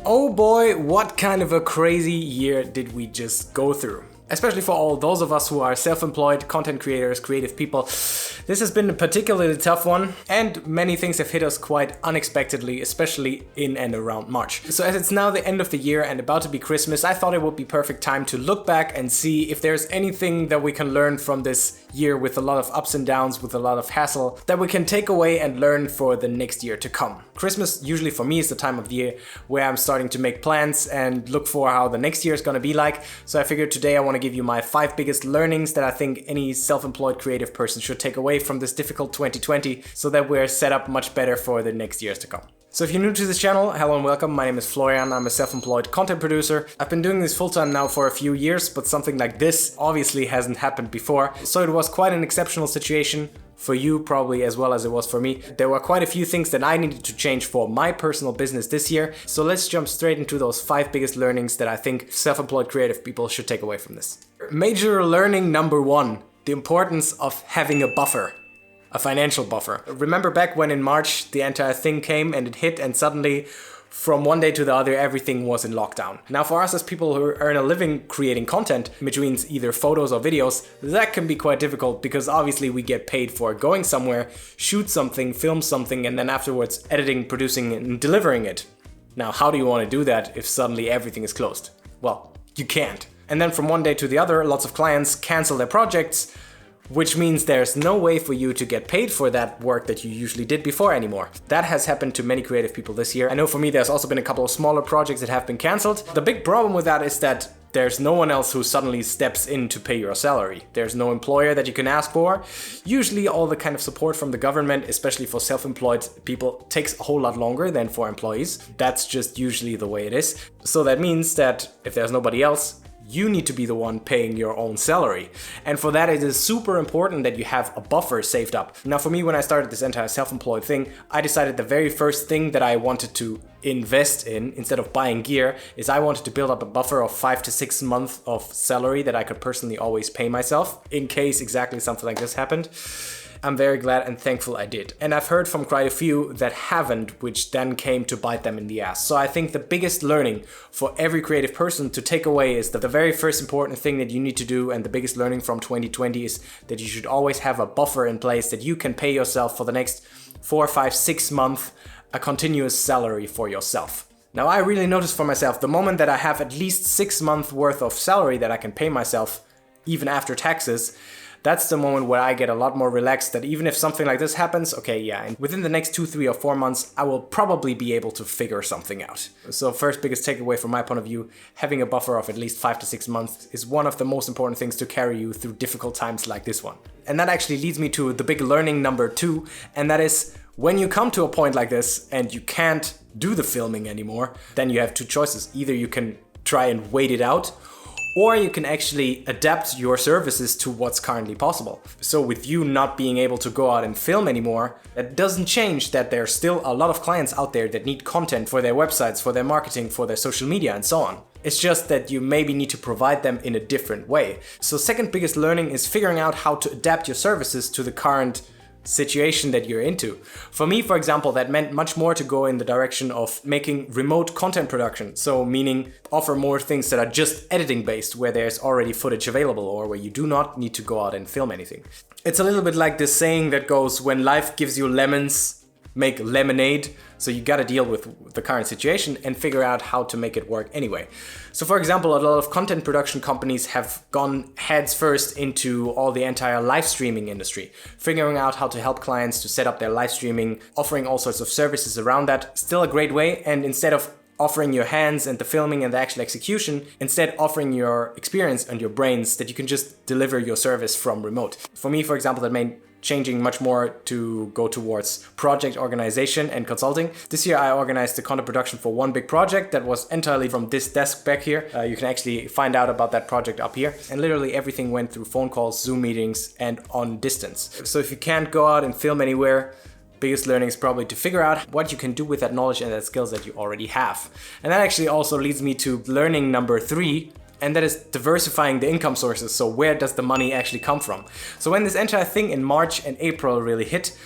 Oh boy, what kind of a crazy year did we just go through? Especially for all those of us who are self-employed content creators, creative people. This has been a particularly tough one, and many things have hit us quite unexpectedly, especially in and around March. So as it's now the end of the year and about to be Christmas, I thought it would be perfect time to look back and see if there's anything that we can learn from this year with a lot of ups and downs, with a lot of hassle, that we can take away and learn for the next year to come. Christmas usually for me is the time of the year where I'm starting to make plans and look for how the next year is going to be like. So I figured today I want to give you my 5 biggest learnings that I think any self-employed creative person should take away from this difficult 2020 so that we're set up much better for the next years to come. So if you're new to this channel, hello and welcome. My name is Florian. I'm a self-employed content producer. I've been doing this full-time now for a few years, but something like this obviously hasn't happened before. So it was quite an exceptional situation for you probably as well as it was for me. There were quite a few things that I needed to change for my personal business this year. So let's jump straight into those 5 biggest learnings that I think self-employed creative people should take away from this. Major learning number 1, the importance of having a buffer. A financial buffer. Remember back when in March the entire thing came and it hit and suddenly from one day to the other everything was in lockdown. Now for us as people who earn a living creating content, which means either photos or videos, that can be quite difficult because obviously we get paid for going somewhere, shoot something, film something, and then afterwards editing, producing and delivering it. Now how do you want to do that if suddenly everything is closed? Well, you can't. And then from one day to the other, lots of clients cancel their projects, which means there's no way for you to get paid for that work that you usually did before anymore. That has happened to many creative people this year. I know for me there's also been a couple of smaller projects that have been cancelled. The big problem with that is that there's no one else who suddenly steps in to pay your salary. There's no employer that you can ask for. Usually all the kind of support from the government, especially for self-employed people, takes a whole lot longer than for employees. That's just usually the way it is. So that means that if there's nobody else, you need to be the one paying your own salary. And for that, it is super important that you have a buffer saved up. Now, for me, when I started this entire self-employed thing, I decided the very first thing that I wanted to invest in, instead of buying gear, is I wanted to build up a buffer of 5 to 6 months of salary that I could personally always pay myself in case exactly something like this happened. I'm very glad and thankful I did. And I've heard from quite a few that haven't, which then came to bite them in the ass. So I think the biggest learning for every creative person to take away is that the very first important thing that you need to do, and the biggest learning from 2020, is that you should always have a buffer in place that you can pay yourself for the next 4, 5, 6 months, a continuous salary for yourself. Now I really noticed for myself, the moment that I have at least 6 months worth of salary that I can pay myself, even after taxes, that's the moment where I get a lot more relaxed, that even if something like this happens, okay, yeah, and within the next 2, 3 or 4 months, I will probably be able to figure something out. So first biggest takeaway from my point of view, having a buffer of at least 5 to 6 months is one of the most important things to carry you through difficult times like this one. And that actually leads me to the big learning number 2, and that is when you come to a point like this and you can't do the filming anymore, then you have 2 choices. Either you can try and wait it out, or you can actually adapt your services to what's currently possible. So with you not being able to go out and film anymore, that doesn't change that there's still a lot of clients out there that need content for their websites, for their marketing, for their social media and so on. It's just that you maybe need to provide them in a different way. So second biggest learning is figuring out how to adapt your services to the current situation that you're into. For me, for example, that meant much more to go in the direction of making remote content production. So meaning offer more things that are just editing based, where there's already footage available or where you do not need to go out and film anything. It's a little bit like this saying that goes, when life gives you lemons, make lemonade. So you gotta deal with the current situation and figure out how to make it work anyway. So for example, a lot of content production companies have gone heads first into all the entire live streaming industry, figuring out how to help clients to set up their live streaming, offering all sorts of services around that. Still a great way, and instead of offering your hands and the filming and the actual execution, instead offering your experience and your brains that you can just deliver your service from remote. For me, for example, that meant changing much more to go towards project organization and consulting. This year I organized the content production for one big project that was entirely from this desk back here. You can actually find out about that project up here. And literally everything went through phone calls, Zoom meetings, and on distance. So if you can't go out and film anywhere, biggest learning is probably to figure out what you can do with that knowledge and that skills that you already have. And that actually also leads me to learning number 3, and that is diversifying the income sources. So where does the money actually come from? So when this entire thing in March and April really hit,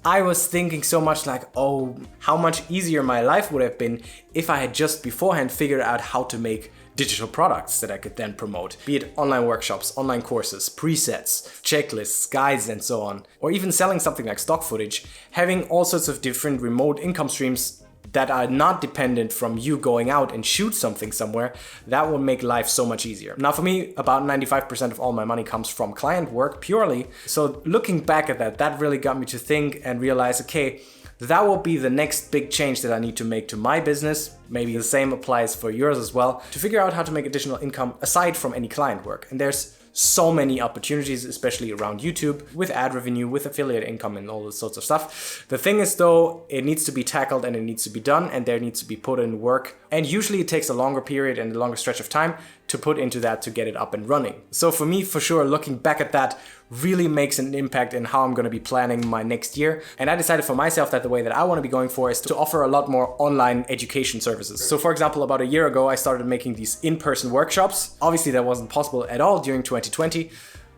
I was thinking so much like, oh, how much easier my life would have been if I had just beforehand figured out how to make digital products that I could then promote, be it online workshops, online courses, presets, checklists, guides, and so on, or even selling something like stock footage, having all sorts of different remote income streams that are not dependent from you going out and shoot something somewhere. That would make life so much easier. Now for me, about 95% of all my money comes from client work purely. So looking back at that really got me to think and realize, okay, that will be the next big change that I need to make to my business. Maybe the same applies for yours as well, to figure out how to make additional income aside from any client work. And there's so many opportunities, especially around YouTube, with ad revenue, with affiliate income and all those sorts of stuff. The thing is though, it needs to be tackled and it needs to be done, and there needs to be put in work. And usually it takes a longer period and a longer stretch of time to put into that to get it up and running. So for me, for sure, looking back at that really makes an impact in how I'm going to be planning my next year. And I decided for myself that the way that I want to be going for is to offer a lot more online education services. So for example, about a year ago, I started making these in-person workshops. Obviously that wasn't possible at all during 2020.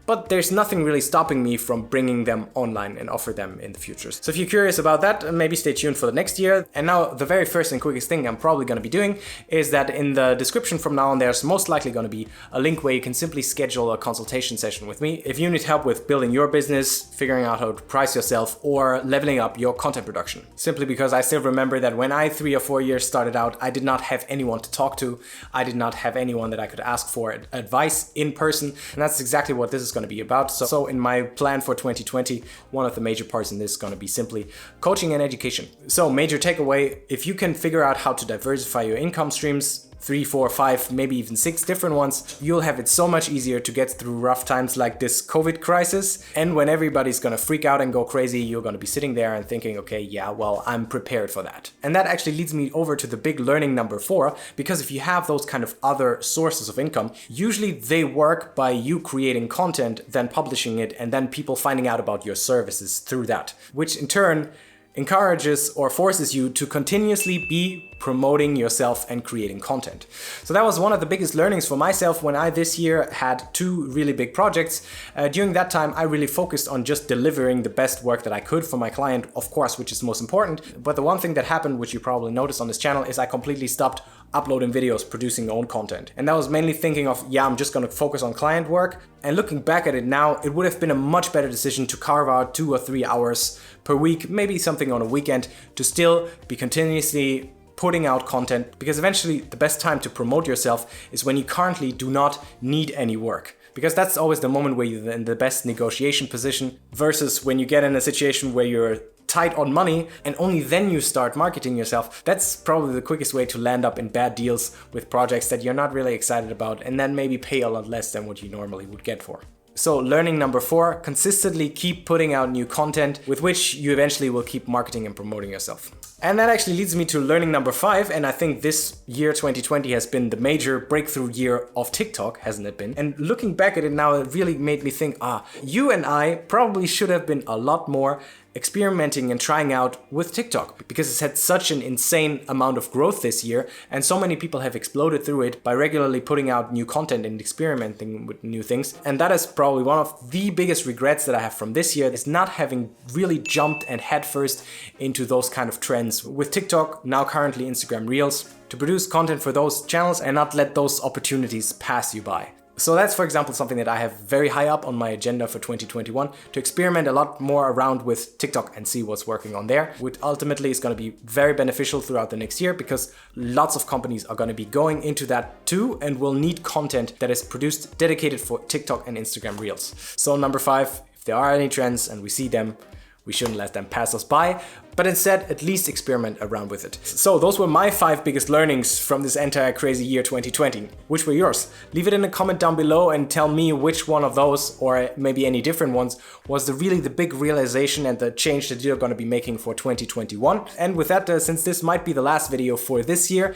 But there's nothing really stopping me from bringing them online and offer them in the future. So if you're curious about that, maybe stay tuned for the next year. And now the very first and quickest thing I'm probably going to be doing is that in the description from now on, there's most likely going to be a link where you can simply schedule a consultation session with me. If you need help with building your business, figuring out how to price yourself, or leveling up your content production. Simply because I still remember that when I 3 or 4 years started out, I did not have anyone to talk to. I did not have anyone that I could ask for advice in person. And that's exactly what this is going to be about. So in my plan for 2020, one of the major parts in this is going to be simply coaching and education. So major takeaway, if you can figure out how to diversify your income streams, 3, 4, 5, maybe even 6 different ones, you'll have it so much easier to get through rough times like this COVID crisis. And when everybody's gonna freak out and go crazy, you're gonna be sitting there and thinking, okay, yeah, well, I'm prepared for that. And that actually leads me over to the big learning number 4, because if you have those kind of other sources of income, usually they work by you creating content, then publishing it, and then people finding out about your services through that, which in turn encourages or forces you to continuously be promoting yourself and creating content. So that was one of the biggest learnings for myself when I this year had 2 really big projects. During that time, I really focused on just delivering the best work that I could for my client, of course, which is most important. But the one thing that happened, which you probably noticed on this channel, is I completely stopped uploading videos, producing own content. And that was mainly thinking of, yeah, I'm just gonna focus on client work. And looking back at it now, it would have been a much better decision to carve out 2 or 3 hours per week, maybe something on a weekend, to still be continuously putting out content, because eventually the best time to promote yourself is when you currently do not need any work. Because that's always the moment where you're in the best negotiation position, versus when you get in a situation where you're tight on money and only then you start marketing yourself. That's probably the quickest way to land up in bad deals with projects that you're not really excited about, and then maybe pay a lot less than what you normally would get for. So learning number 4, consistently keep putting out new content with which you eventually will keep marketing and promoting yourself. And that actually leads me to learning number 5, and I think this year 2020 has been the major breakthrough year of TikTok, hasn't it been? And looking back at it now, it really made me think, you and I probably should have been a lot more experimenting and trying out with TikTok, because it's had such an insane amount of growth this year, and so many people have exploded through it by regularly putting out new content and experimenting with new things. And that is probably one of the biggest regrets that I have from this year, is not having really jumped and headfirst into those kind of trends with TikTok, now currently Instagram Reels, to produce content for those channels and not let those opportunities pass you by. So that's, for example, something that I have very high up on my agenda for 2021, to experiment a lot more around with TikTok and see what's working on there, which ultimately is going to be very beneficial throughout the next year, because lots of companies are going to be going into that too and will need content that is produced dedicated for TikTok and Instagram Reels. So number 5, if there are any trends and we see them, we shouldn't let them pass us by, but instead at least experiment around with it. So those were my 5 biggest learnings from this entire crazy year 2020. Which were yours? Leave it in a comment down below and tell me which one of those, or maybe any different ones, was really the big realization and the change that you're going to be making for 2021. And with that, since this might be the last video for this year,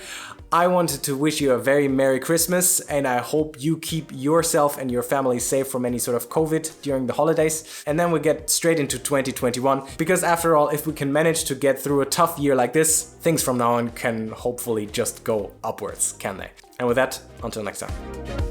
I wanted to wish you a very Merry Christmas, and I hope you keep yourself and your family safe from any sort of COVID during the holidays. And then we get straight into 2021, because after all, if we can manage to get through a tough year like this, things from now on can hopefully just go upwards, can they? And with that, until next time.